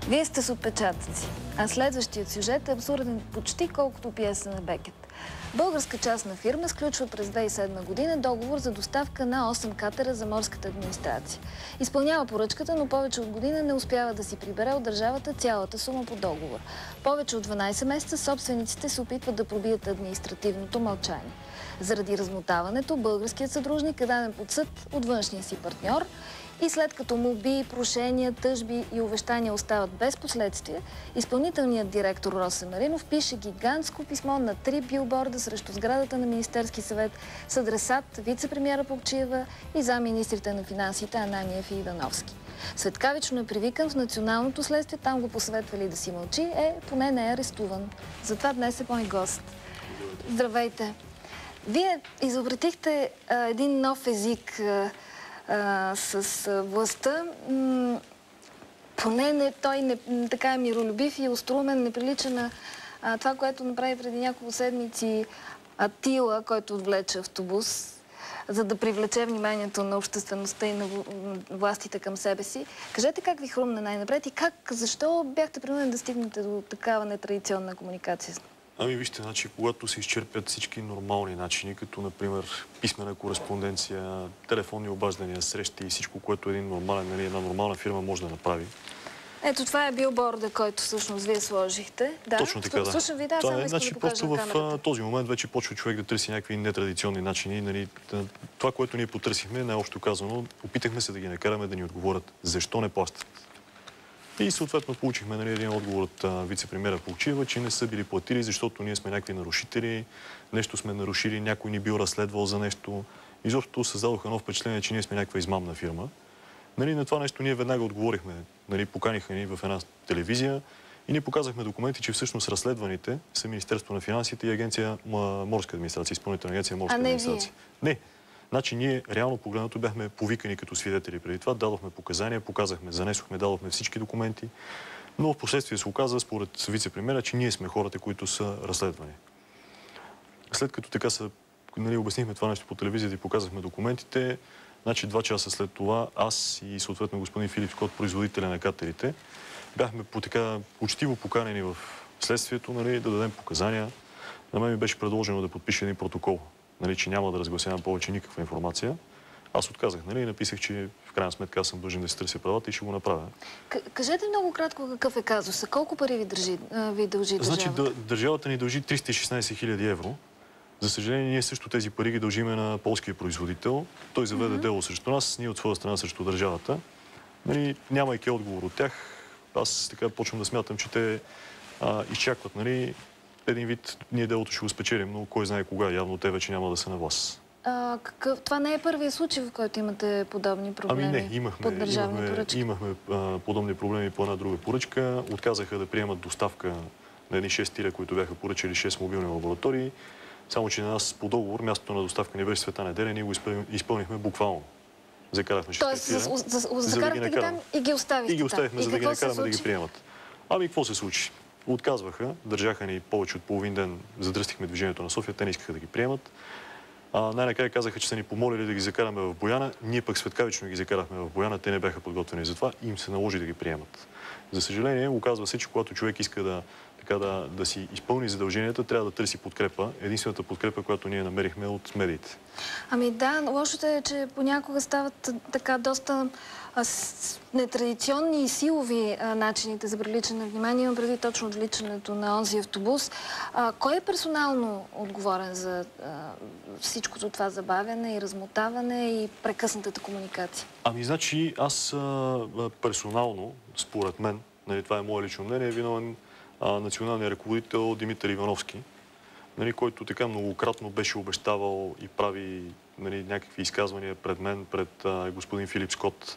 Вие сте с отпечатъци, а следващият сюжет е абсурден почти колкото пиеса на Бекет. Българска частна фирма сключва през 2007 година договор за доставка на 8 катера за морската администрация. Изпълнява поръчката, но повече от година не успява да си прибере от държавата цялата сума по договор. Повече от 12 месеца собствениците се опитват да пробият административното мълчание. Заради размотаването, българският съдружник е даден под съд от външния си партньор и след като молби, прошения, тъжби и увещания остават без последствия, изпълнителният директор Росен Маринов пише гигантско писмо на 3 билборда срещу сградата на Министерски съвет с адресат вице-премиера Плугчиева и замминистрите на финансите Ананиев и Ивановски. Светкавично е привикан в националното следствие, там го посъветвали да си мълчи, поне не е арестуван. Затова днес е мой гост. Здравейте! Вие изобретихте един нов език с властта. Поне той така е миролюбив и остроумен, не прилича на това, което направи преди няколко седмици Атила, който отвлече автобус, за да привлече вниманието на обществеността и на властите към себе си. Кажете как ви хрумна най-напред и защо бяхте принудени да стигнете до такава нетрадиционна комуникация? Ами вижте, когато се изчерпят всички нормални начини, като например писмена кореспонденция, телефонни обаждания, срещи и всичко, което една нормална фирма може да направи. Ето, това е билборда, който всъщност вие сложихте. Да? Точно така, да. Слушам ви, само искам да покажа на камерата. В този момент вече почва човек да търси някакви нетрадиционни начини. Това, което ние потърсихме, най-общо казано, опитахме се да ги накараме да ни отговорят защо не плащат. И съответно получихме един отговор от вице-премиера Плугчиева, че не са били платили, защото ние сме някакви нарушители, нещо сме нарушили, някой ни бил разследвал за нещо. Изобщо създадоха едно впечатление, че ние сме някаква измамна фирма. На това нещо ние веднага отговорихме. Поканиха ни в една телевизия и ние показахме документи, че всъщност разследваните са Министерство на финансите и Агенция Морска администрация, Изпълнителна агенция Морска администрация. Не. Значи ние реално погледнато бяхме повикани като свидетели преди това, дадохме показания, показахме, занесохме, дадохме всички документи, но в последствие се оказа, според вице-премиера, че ние сме хората, които са разследвани. След като така обяснихме това нещо по телевизията и показахме документите, 2 часа след това аз и съответно господин Филип Скот, производителя на катерите, бяхме учтиво поканени в следствието да дадем показания. На мен ми беше предложено да подпиша един протокол, че няма да разгласявам повече никаква информация. Аз отказах, и написах, че в крайна сметка аз съм длъжен да си търся правата и ще го направя. Кажете много кратко какъв е казуса. Колко пари ви дължи държавата? Значи държавата ни дължи 316 хиляди евро. За съжаление, ние също тези пари ги дължиме на полския производител. Той заведе дело срещу нас, ние от своя страна срещу държавата. Нямайки отговор от тях, аз така почвам да смятам, че те изчакват, един вид, ние делото ще го спечелим, но кой знае кога. Явно те вече няма да са на власт. Това не е първият случай, в който имате подобни проблеми под държавни поръчки? Имахме подобни проблеми по една друга поръчка. Отказаха да приемат доставка на едни 6 тиля, които бяха поръчали 6 мобилни лаборатории. Само че на нас по договор мястото на доставка не беше Света неделя, ние го изпълнихме буквално. Закарахме 6 тиля. Закарахте ги там и ги оставихте там. И ги оставихме, за да ги накараме да ги приемат. Какво се случи? Отказваха, държаха ни повече от половин ден, задръстихме движението на София, те не искаха да ги приемат. Най-накрая казаха, че са ни помолили да ги закараме в Бояна, ние пък светкавично ги закарахме в Бояна, те не бяха подготвени за това и им се наложи да ги приемат. За съжаление, оказва се, че когато човек иска да си изпълни задълженията, трябва да търси подкрепа. Единствената подкрепа, която ние намерихме от медиите. Ами да, лошото е, че понякога стават така доста нетрадиционни и силови начините за привличане на внимание. Имам преди точно отвличането на онзи автобус. Кой е персонално отговорен за всичкото това забавяне и размотаване и прекъснатата комуникация? Значи аз персонално, според мен, това е мое лично мнение, е виновен националният ръководител Димитър Ивановски, който така многократно беше обещавал и прави някакви изказвания пред мен, пред господин Филип Скот.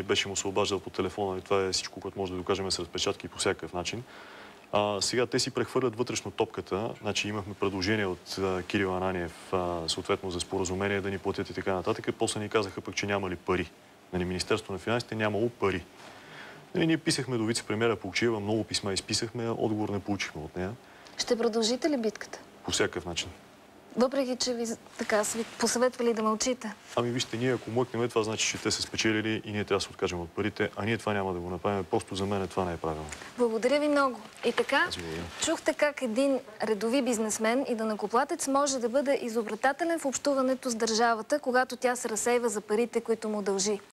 Беше му се обаждал по телефона. Това е всичко, което може да докажем с разпечатки по всякакъв начин. Сега те си прехвърлят вътрешно топката. Имахме предложение от Кирил Ананиев, съответно за споразумение да ни платят и така нататък. После ни казаха пък, че нямали пари. Министерството на финансите нямало пари. Ние писахме до вице-премиера Плугчиева, много писма изписахме, отговор не получихме от нея. Ще продължите ли битката? По всякакъв начин. Въпреки, че ви така са ви посъветвали да мълчите. Ами вижте, ние ако млъкнем, това значи, че те са спечелили и ние трябва да се откажем от парите, а ние това няма да го направим. Просто за мен това не е правилно. Благодаря ви много. И така, чухте как един редови бизнесмен и данъкоплатец може да бъде изобретателен в общуването с държавата, когато тя се разсейва за парите, които му дължи.